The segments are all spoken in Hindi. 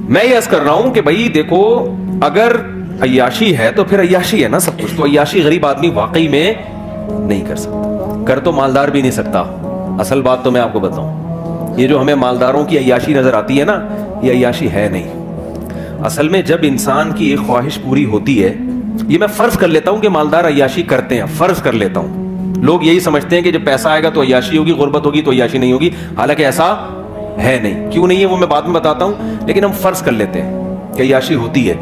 मैं ये अर्ज कर रहा हूं कि भाई देखो, अगर अय्याशी है तो फिर अय्याशी है ना सब कुछ। तो अय्याशी गरीब आदमी वाकई में नहीं कर सकता, कर तो मालदार भी नहीं सकता। असल बात तो मैं आपको बताऊं, ये जो हमें मालदारों की अय्याशी नजर आती है ना, ये अय्याशी है नहीं। असल में जब इंसान की एक ख्वाहिश पूरी होती है, ये मैं फर्ज कर लेता हूं कि मालदार अय्याशी करते हैं, फर्ज कर लेता हूं। लोग यही समझते हैं कि जब पैसा आएगा तो अय्याशी होगी, गुर्बत होगी तो अय्याशी नहीं होगी। हालांकि ऐसा है नहीं। क्यों नहीं है वो मैं बाद में बताता हूं, लेकिन हम फर्ज कर लेते हैं कि अय्याशी होती है।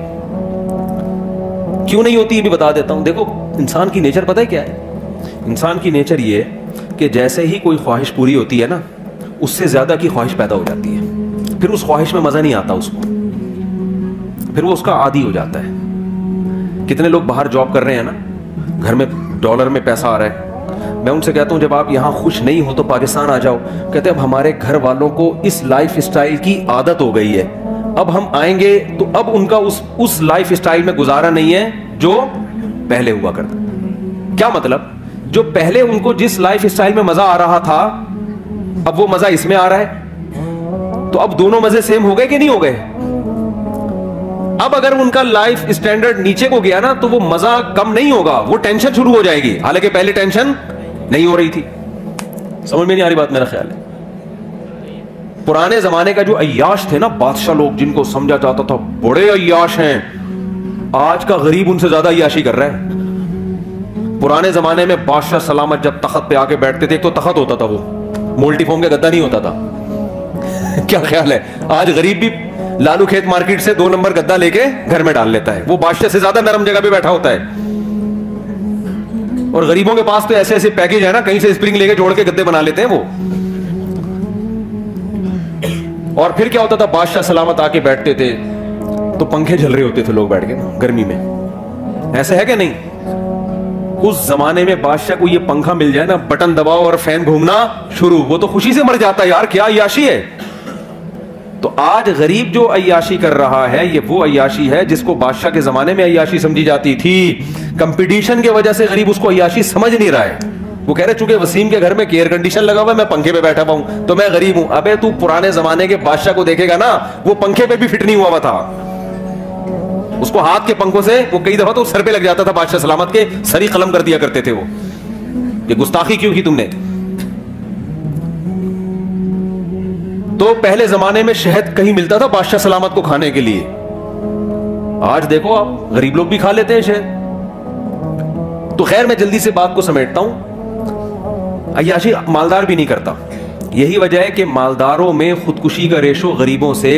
क्यों नहीं होती ये भी बता देता हूं। देखो, इंसान की नेचर पता है क्या है? इंसान की नेचर ये है कि जैसे ही कोई ख्वाहिश पूरी होती है ना, उससे ज्यादा की ख्वाहिश पैदा हो जाती है। फिर उस ख्वाहिश में मजा नहीं आता उसको, फिर वो उसका आदी हो जाता है। कितने लोग बाहर जॉब कर रहे हैं ना, घर में डॉलर में पैसा आ रहा है, मैं उनसे कहता हूं जब आप यहां खुश नहीं हो तो पाकिस्तान आ जाओ। कहते हैं अब हमारे घर वालों को इस लाइफ स्टाइल की आदत हो गई है, अब हम आएंगे तो अब उनका उस लाइफ स्टाइल में गुजारा नहीं है जो पहले हुआ करता। क्या मतलब? जो पहले उनको जिस लाइफ स्टाइल में मजा आ रहा था, अब वो मजा इसमें आ रहा है। तो अब दोनों मजे सेम हो गए कि नहीं हो गए? अब अगर उनका लाइफ स्टैंडर्ड नीचे को गया ना, तो वो मजा कम नहीं होगा, वो टेंशन शुरू हो जाएगी। हालांकि पहले टेंशन नहीं हो रही थी। समझ में नहीं आ रही बात? मेरा ख्याल है पुराने जमाने का जो अय्याश थे ना, बादशाह लोग, जिनको समझा जाता था बड़े अय्याश हैं, आज का गरीब उनसे ज्यादा अय्याशी कर रहा है। पुराने जमाने में बादशाह सलामत जब तख्त पे आके बैठते थे, एक तो तख्त होता था, वो मोल्टीफॉर्म का गद्दा नहीं होता था। क्या ख्याल है? आज गरीब भी लालू खेत मार्केट से 2 नंबर गद्दा लेके घर में डाल लेता है। वो बादशाह से ज्यादा नरम जगह पे बैठा होता है। और गरीबों के पास तो ऐसे ऐसे पैकेज है ना, कहीं से स्प्रिंग लेके जोड़ के गद्दे बना लेते हैं वो। और फिर क्या होता था, बादशाह सलामत आके बैठते थे तो पंखे झल रहे होते थे लोग बैठ के ना गर्मी में। ऐसे है कि नहीं? उस जमाने में बादशाह को ये पंखा मिल जाए ना, बटन दबाओ और फैन घूमना शुरू, वो तो खुशी से मर जाता है। यार क्या अय्याशी है। तो आज गरीब जो अय्याशी कर रहा है, ये वो अय्याशी है जिसको बादशाह के जमाने में अय्याशी समझी जाती थी। कंपटीशन के वजह से गरीब उसको अय्याशी समझ नहीं रहा है। वो कह रहे चूंकि वसीम के घर में एयर कंडीशन लगा हुआ है, मैं पंखे पे बैठा हुआ हूं तो मैं गरीब हूं। अबे तू पुराने जमाने के बादशाह को देखेगा ना, वो पंखे पे भी फिट नहीं हुआ हुआ था। उसको हाथ के पंखों से वो कई दफा तो सर पे लग जाता था। बादशाह सलामत के सरी कलम कर दिया करते थे वो। ये गुस्ताखी क्यों की तुमने? तो पहले जमाने में शहद कहीं मिलता था बादशाह सलामत को खाने के लिए। आज देखो आप, गरीब लोग भी खा लेते हैं शहद। तो खैर, मैं जल्दी से बात को समेटता हूं। अय्याशी मालदार भी नहीं करता। यही वजह है कि मालदारों में खुदकुशी का रेशो गरीबों से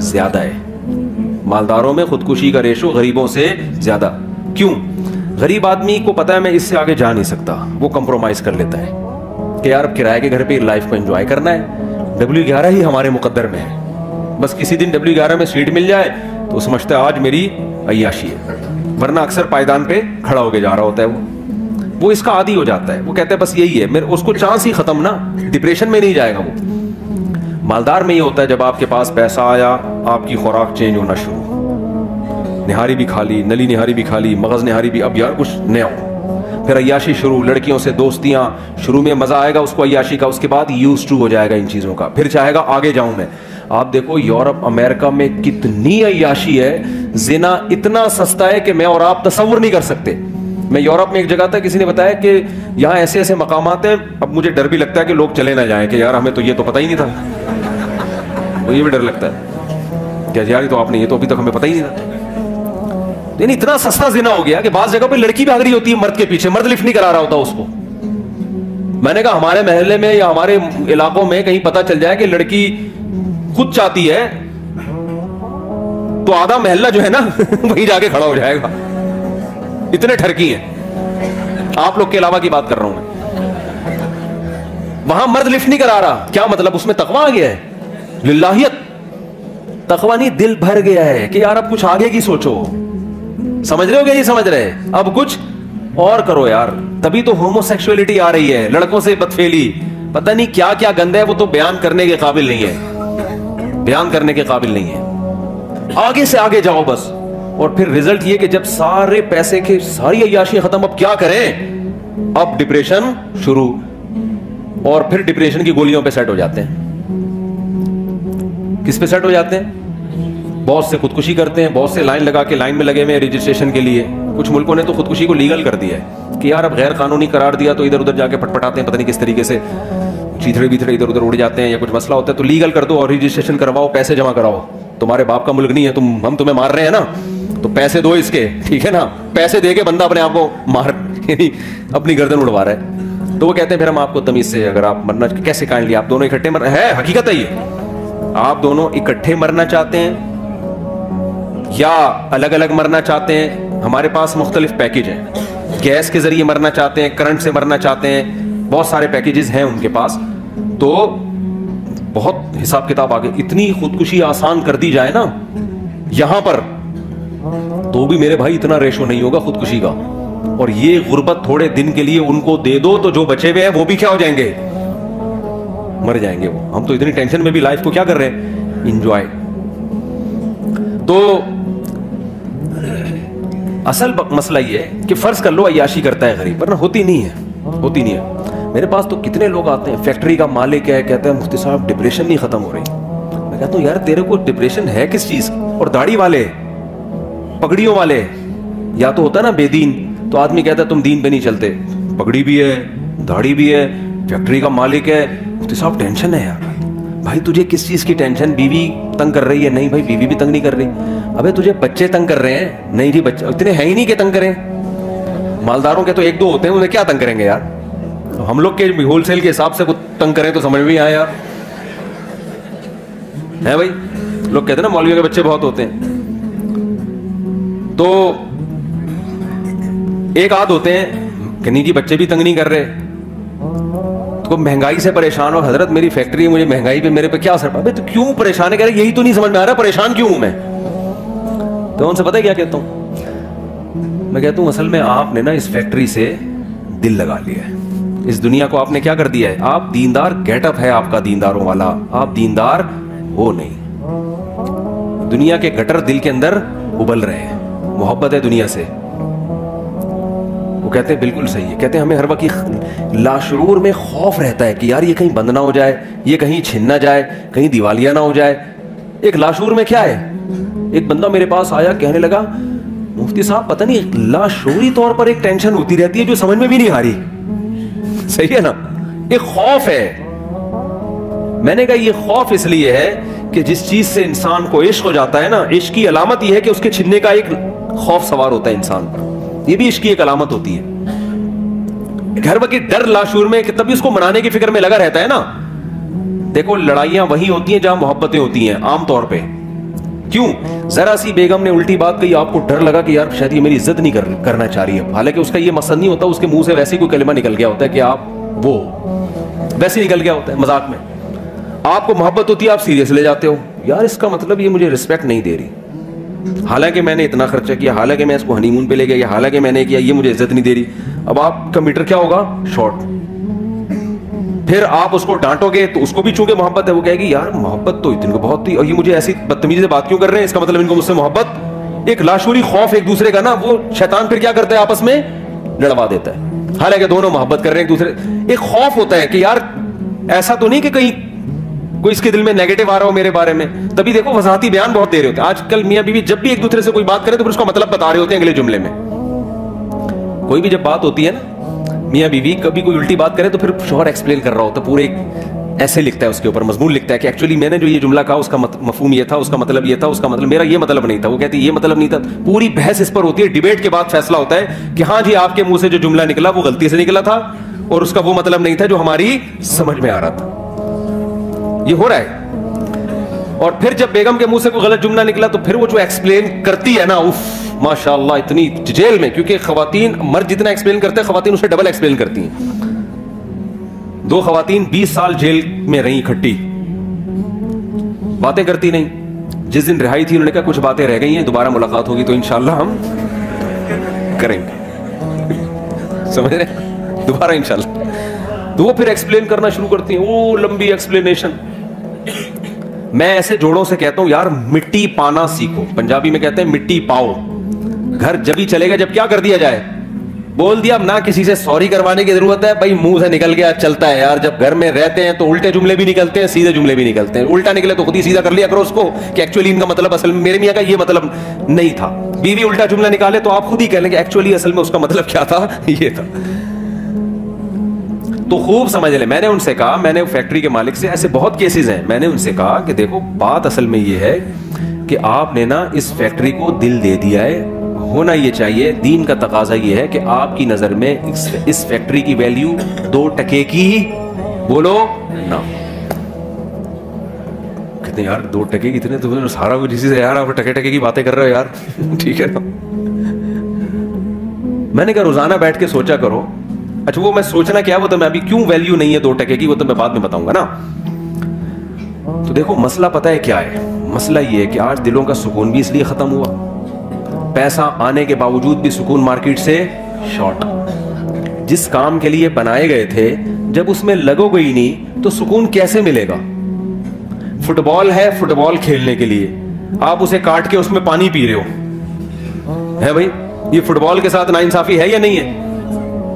ज्यादा है। मालदारों में खुदकुशी का रेशो गरीबों से ज्यादा। क्यों? गरीब आदमी को पता है मैं इससे आगे जा नहीं सकता, वो कंप्रोमाइज कर लेता है कि यार अब किराए के घर पे लाइफ को एंजॉय करना है, W11 ही हमारे मुकद्दर में है। बस किसी दिन W11 में सीट मिल जाए तो समझता है आज मेरी अय्याशी है, वरना अक्सर पायदान पे खड़ा होके जा रहा होता है वो इसका आदी हो जाता है। वो कहता है बस यही है मेरे, उसको चांस ही खत्म ना, डिप्रेशन में नहीं जाएगा वो। मालदार में ये होता है जब आपके पास पैसा आया, आपकी खुराक चेंज होना शुरू। निहारी भी खा ली, नली निहारी भी खा ली, मगज निहारी भी, अब यार कुछ नया हो। फिर अय्याशी शुरू, लड़कियों से दोस्तियां। शुरू में मजा आएगा उसको अय्याशी का, उसके बाद यूज टू हो जाएगा इन चीजों का, फिर चाहेगा आगे जाऊं मैं। आप देखो यूरोप अमेरिका में कितनी अय्याशी है, जिना इतना सस्ता है कि मैं और आप तसव्वुर नहीं कर सकते। मैं यूरोप में एक जगह था, किसी ने बताया कि यहाँ ऐसे ऐसे मकामात हैं। अब मुझे डर भी लगता है कि लोग चले ना जाएं कि यार हमें तो ये तो पता ही नहीं था। तो ये भी डर लगता है क्या यार, तो आपने ये तो अभी तक हमें पता ही नहीं था। यानी इतना सस्ता जिना हो गया कि बाज़ जगह पे लड़की भाग रही होती है मर्द के पीछे, मर्द लिफ्ट नहीं करा रहा होता उसको। मैंने कहा हमारे महल्ले में या हमारे इलाकों में कहीं पता चल जाए कि लड़की खुद चाहती है तो आधा महल्ला जो है ना वहीं जाके खड़ा हो जाएगा। इतने ठरकी हैं। आप लोग के अलावा की बात कर रहा हूं मैं। वहां मर्द लिफ्ट नहीं करा रहा, क्या मतलब? उसमें तकवा आ गया है, लिल्लाहियत। तकवा नहीं, दिल भर गया है कि यार अब कुछ आगे की सोचो। समझ रहे हो क्या? नहीं समझ रहे? अब कुछ और करो यार। तभी तो होमोसेक्सुअलिटी आ रही है, लड़कों से बदफेली, पता नहीं क्या क्या गंदा है, वो तो बयान करने के काबिल नहीं है, बयान करने के काबिल नहीं है। आगे से आगे जाओ बस। और फिर रिजल्ट ये कि जब सारे पैसे के सारी अय्याशी खत्म, अब क्या करें? अब डिप्रेशन शुरू, और फिर डिप्रेशन की गोलियों पे सेट हो जाते हैं। किस पे सेट हो जाते हैं? बहुत से खुदकुशी करते हैं, बहुत से लाइन लगा के लाइन में लगे हुए हैं रजिस्ट्रेशन के लिए। कुछ मुल्कों ने तो खुदकुशी को लीगल कर दिया है कि यार अब गैर कानूनी करार दिया तो इधर उधर जाके पटपटाते हैं, पता नहीं किस तरीके से चीथड़े बीथड़े इधर उधर उड़ जाते हैं, या कुछ मसला होता है तो लीगल कर दो और रजिस्ट्रेशन करवाओ, पैसे जमा कराओ। तुम्हारे बाप का मुल्क नहीं है, हम तुम्हें मार रहे हैं ना, तो पैसे दो इसके, ठीक है ना। पैसे दे के बंदा अपने आप को मार अपनी गर्दन उड़वा रहा है। तो वो कहते हैं फिर हम आपको तमीज से, अगर आप मरना कैसे काइंडली, आप दोनों इकट्ठे मर है, हकीकत है ये, आप दोनों इकट्ठे मरना चाहते हैं या अलग अलग मरना चाहते हैं। हमारे पास मुख्तलिफ पैकेज हैं, गैस के जरिए मरना चाहते हैं, करंट से मरना चाहते हैं, बहुत सारे पैकेजेस हैं उनके पास। तो बहुत हिसाब किताब आगे, इतनी खुदकुशी आसान कर दी जाए ना यहां पर, तो भी मेरे भाई इतना रेशो नहीं होगा खुदकुशी का। और ये गुर्बत थोड़े दिन के लिए उनको दे दो तो जो बचे हुए हैं वो भी क्या हो जाएंगे, मर जाएंगे वो। हम तो इतनी टेंशन में भी लाइफ को क्या कर रहे हैं, इंजॉय। तो असल मसला ये है कि फर्ज कर लो अय्याशी करता है गरीब, वरना होती नहीं है, होती नहीं है। मेरे पास तो कितने लोग आते हैं, फैक्ट्री का मालिक है, कहते हैं मुफ्ती साहब डिप्रेशन नहीं खत्म हो रही। मैं कहता हूँ यार तेरे को डिप्रेशन है किस चीज, और दाढ़ी वाले पगड़ियों वाले, या तो होता ना बेदीन, तो आदमी कहता है तुम दीन पे नहीं चलते, पगड़ी भी है, दाढ़ी भी है, फैक्ट्री का मालिक है, मुफ्ती साहब टेंशन है यार। भाई तुझे किस चीज की टेंशन, बीवी तंग कर रही है? नहीं भाई बीवी भी तंग नहीं कर रही। अबे तुझे बच्चे तंग कर रहे हैं? नहीं जी बच्चे इतने हैं ही नहीं कि तंग करें। मालदारों के तो एक दो होते हैं, उन्हें क्या तंग करेंगे यार। तो हम लोग के होलसेल के हिसाब से कुछ तंग करें तो समझ में आया यार, है भाई। लोग कहते हैं ना मौलवियों के बच्चे बहुत होते हैं, तो एक आध होते हैं कि नहीं जी बच्चे भी तंग नहीं कर रहे, तो महंगाई से परेशान हो, हजरत मेरी फैक्ट्री है, मुझे महंगाई पे मेरे पे क्या असर। अबे तो क्यों परेशान है? कह रहे यही तो नहीं समझ में आ रहा परेशान क्यों हूं मैं। तो उनसे पता है क्या कहता हूं मैं? कहता हूं असल में आपने ना इस फैक्ट्री से दिल लगा लिया है, इस दुनिया को आपने क्या कर दिया है। आप दीनदार, गेटअप है आपका दीनदारों वाला, आप दीनदार हो नहीं। दुनिया के गटर दिल के अंदर उबल रहे हैं, मोहब्बत है दुनिया से। वो कहते हैं बिल्कुल सही है, कहते हैं हमें हर वक्त लाशूर में खौफ रहता है कि यार ये कहीं बंद ना हो जाए, ये कहीं छिन ना जाए, कहीं दिवालिया ना हो जाए। एक लाशूर में क्या है, एक बंदा मेरे पास आया, कहने लगा मुफ्ती साहब पता नहीं लाशूरी तौर पर एक टेंशन होती रहती है जो समझ में भी नहीं आ रही। सही है ना, एक खौफ है। मैंने कहा ये खौफ इसलिए है कि जिस चीज से इंसान को इश्क हो जाता है ना, इश्क की अलामत यह है कि उसके छिनने का एक खौफ सवार होता है इंसान पर। ये भी इश्क की एक अलामत होती है। घर वक्त डर लाशूर में कि तभी उसको मनाने की फिक्र में लगा रहता है ना। देखो लड़ाइयां वही होती हैं जहां मोहब्बतें होती हैं आमतौर पे। क्यों? जरा सी बेगम ने उल्टी बात कही, आपको डर लगा कि यार शायद ये मेरी इज्जत नहीं करना चाह रही है। हालांकि उसका ये मकसद नहीं होता, उसके मुंह से वैसे ही कोई कलिमा निकल गया होता है कि आप वो वैसे निकल गया होता है मजाक में। आपको मोहब्बत होती है, आप सीरियस ले जाते हो, यार इसका मतलब ये मुझे रिस्पेक्ट नहीं दे रही, हालांकि मैंने इतना खर्चा किया, हालांकि मैं इसको हनीमून पे ले गया, हालांकि मैंने किया, ये मुझे इज्जत नहीं दे रही। अब आपका मीटर क्या होगा? शॉर्ट। फिर आप उसको डांटोगे तो उसको भी चूंकि मोहब्बत है वो कहेगी यार मोहब्बत तो इतनी बहुत थी और ये मुझे ऐसी बदतमीजी से बात क्यों कर रहे हैं, इसका मतलब इनको मुझसे मोहब्बत। एक लाशूरी खौफ एक दूसरे का ना, वो शैतान फिर क्या करता है आपस में लड़वा देता है, हालांकि दोनों मोहब्बत कर रहे हैं एक दूसरे। एक खौफ होता है कि यार ऐसा तो नहीं कि कहीं कोई इसके दिल में नेगेटिव आ रहा हो मेरे बारे में। तभी देखो वजाहती बयान बहुत दे रहे होते हैं आजकल मियां बीवी, जब भी एक दूसरे से कोई बात करे तो फिर उसका मतलब बता रहे होते हैं अगले जुमले में। कोई भी जब बात होती है ना मियां बीवी, कभी कोई उल्टी बात करे तो फिर शौहर एक्सप्लेन कर रहा होता है, पूरे ऐसे लिखता है उसके ऊपर मजमून लिखता है कि एक्चुअली मैंने जो ये जुमला कहा उसका मफहूम ये था, उसका मतलब ये था, उसका मतलब मेरा ये मतलब नहीं था। वो कहती ये मतलब नहीं था। पूरी बहस इस पर होती है, डिबेट के बाद फैसला होता है कि हाँ जी आपके मुंह से जो जुमला निकला वो गलती से निकला था और उसका वो मतलब नहीं था जो हमारी समझ में आ रहा था। ये हो रहा है। और फिर जब बेगम के मुंह से कोई गलत जुमला निकला तो फिर वो जो एक्सप्लेन करती है ना, उफ माशाल्लाह इतनी जेल में, क्योंकि खवातीन मर्द जितना एक्सप्लेन करते हैं खवातीन उससे डबल एक्सप्लेन करती हैं। 2 खवातीन 20 साल जेल में रही इकट्ठी, बातें करती नहीं। जिस दिन रिहाई थी उन्होंने कहा कुछ बातें रह गई हैं, दोबारा मुलाकात होगी तो इंशाल्लाह हम करेंगे। समझ रहे? दोबारा इंशाल्लाह। तो वो फिर एक्सप्लेन करना शुरू करती हैं, वो लंबी एक्सप्लेनेशन। मैं ऐसे जोड़ों से कहता हूं यार मिट्टी पाना सीखो, पंजाबी में कहते हैं मिट्टी पाओ। घर जब ही चलेगा जब क्या कर दिया जाए, बोल दिया, अब ना किसी से सॉरी करवाने की जरूरत है भाई, मुंह से निकल गया चलता है यार। जब घर में रहते हैं तो उल्टे जुमले भी निकलते हैं, सीधे जुमले भी निकलते हैं। उल्टा निकले तो खुद ही सीधा कर लिया करो उसको कि एक्चुअली इनका मतलब असल में मेरे मियां का ये मतलब नहीं था। बीवी उल्टा जुमला निकाले तो आप खुद ही कह लेंगे एक्चुअली असल में उसका मतलब क्या था, ये था। तो खूब समझ ले। मैंने उनसे कहा, मैंने फैक्ट्री के मालिक से, ऐसे बहुत केसेस हैं, मैंने उनसे कहा कि देखो बात असल में ये है कि आपने ना इस फैक्ट्री को दिल दे दिया है, होना ये चाहिए, दीन का तकाजा ये है कि आपकी नजर में इस फैक्ट्री की वैल्यू 2 टके की बोलो ना। कितने यार 2 टके कितने, तो सारा कुछ इसी से यार आप टके टके की बातें कर रहे हो यार ठीक है ना। मैंने कहा रोजाना बैठ के सोचा करो। अच्छा वो मैं सोचना क्या, वो तो मैं अभी क्यों वैल्यू नहीं है 2 टके की, वो तो मैं बाद में बताऊंगा ना। तो देखो मसला पता है क्या है, मसला ये है कि आज दिलों का सुकून भी इसलिए खत्म हुआ, पैसा आने के बावजूद भी सुकून मार्केट से शॉर्ट। जिस काम के लिए बनाए गए थे जब उसमें लगोगे ही नहीं तो सुकून कैसे मिलेगा। फुटबॉल है, फुटबॉल खेलने के लिए आप उसे काट के उसमें पानी पी रहे हो, है भाई ये फुटबॉल के साथ नाइंसाफी है या नहीं है।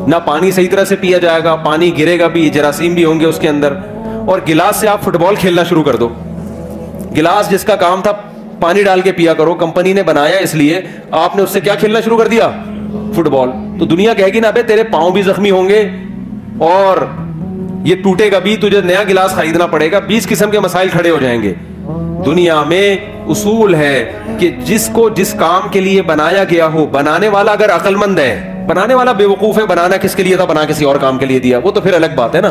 ना पानी सही तरह से पिया जाएगा, पानी गिरेगा भी, जरासीम भी होंगे उसके अंदर। और गिलास से आप फुटबॉल खेलना शुरू कर दो। गिलास जिसका काम था पानी डाल के पिया करो, कंपनी ने बनाया इसलिए, आपने उससे क्या खेलना शुरू कर दिया, फुटबॉल। तो दुनिया कहेगी ना बे तेरे पांव भी जख्मी होंगे और ये टूटेगा भी, तुझे नया गिलास खरीदना पड़ेगा, 20 किस्म के मसाइल खड़े हो जाएंगे। दुनिया में उसूल है कि जिसको जिस काम के लिए बनाया गया हो, बनाने वाला अगर अक्लमंद है, बनाने वाला बेवकूफ है, बनाना किसके लिए था, बना किसी और काम के लिए दिया, वो तो फिर अलग बात है ना।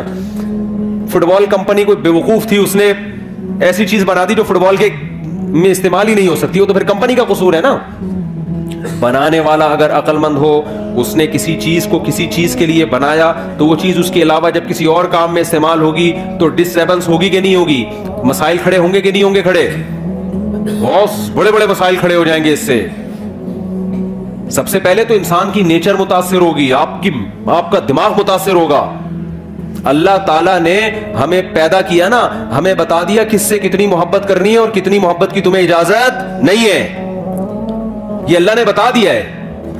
फुटबॉल कंपनी कोई बेवकूफ थी, उसने ऐसी चीज बना दी जो फुटबॉल के में इस्तेमाल ही नहीं हो सकती, वो तो फिर कंपनी का कसूर है ना। बनाने वाला अगर अक्लमंद हो, उसने किसी चीज को किसी चीज के लिए बनाया, तो वो चीज उसके अलावा जब किसी और काम में इस्तेमाल होगी तो डिस्टर्बेंस होगी कि नहीं होगी, मसाइल खड़े होंगे कि नहीं होंगे, खड़े बहुत बड़े बड़े मसाइल खड़े हो जाएंगे इससे। सबसे पहले तो इंसान की नेचर मुतासिर होगी, आपका दिमाग मुतासिर होगा। अल्लाह ताला ने हमें पैदा किया ना, हमें बता दिया किससे कितनी मोहब्बत करनी है और कितनी मोहब्बत की तुम्हें इजाजत नहीं है, ये अल्लाह ने बता दिया है।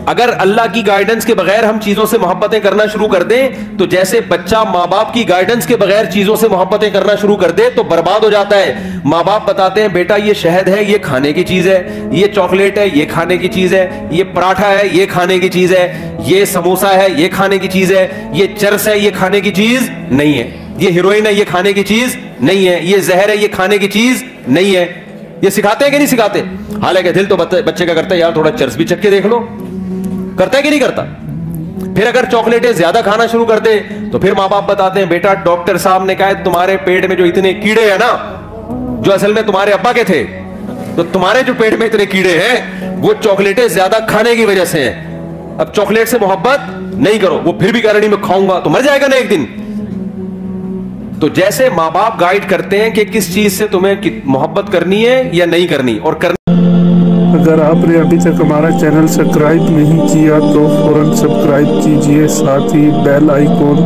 अगर अल्लाह की गाइडेंस के बगैर हम चीजों से मोहब्बतें करना शुरू कर दें, तो जैसे बच्चा माँ बाप की गाइडेंस के बगैर चीजों से मोहब्बतें करना शुरू कर दे तो बर्बाद हो जाता है। माँ बाप बताते हैं बेटा ये शहद है, ये खाने की चीज है, ये चॉकलेट है, ये खाने की चीज है, ये पराठा है, ये खाने की चीज है, ये समोसा है, ये खाने की चीज है, ये चरस है, ये खाने की चीज नहीं है, ये हीरोइन है, ये खाने की चीज नहीं है, ये जहर है, ये खाने की चीज नहीं है। ये सिखाते हैं कि नहीं सिखाते? हालांकि दिल तो बच्चे का करता है यार थोड़ा चरस भी चख के देख लो, करता है कि नहीं करता। फिर अगर चॉकलेटें ज्यादा खाना शुरू कर दे तो फिर माँ बाप बताते हैं बेटा डॉक्टर साहब ने कहा है तुम्हारे पेट में जो इतने कीड़े हैं ना, जो असल में तुम्हारे अब्बा के थे, तो तुम्हारे जो पेट में इतने कीड़े हैं वो चॉकलेटें ज्यादा खाने की वजह से हैं। अब चॉकलेट से मोहब्बत नहीं करो, वो फिर भी कह रही मैं खाऊंगा, तो मर जाएगा ना एक दिन। तो जैसे माँ बाप गाइड करते हैं कि किस चीज से तुम्हें मोहब्बत करनी है या नहीं करनी, और अगर आपने अभी तक हमारा चैनल सब्सक्राइब नहीं किया तो फौरन सब्सक्राइब कीजिए, साथ ही बेल आइकॉन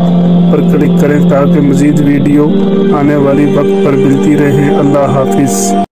पर क्लिक करें ताकि मज़ीद वीडियो आने वाली वक्त पर मिलती रहे। अल्लाह हाफिज़।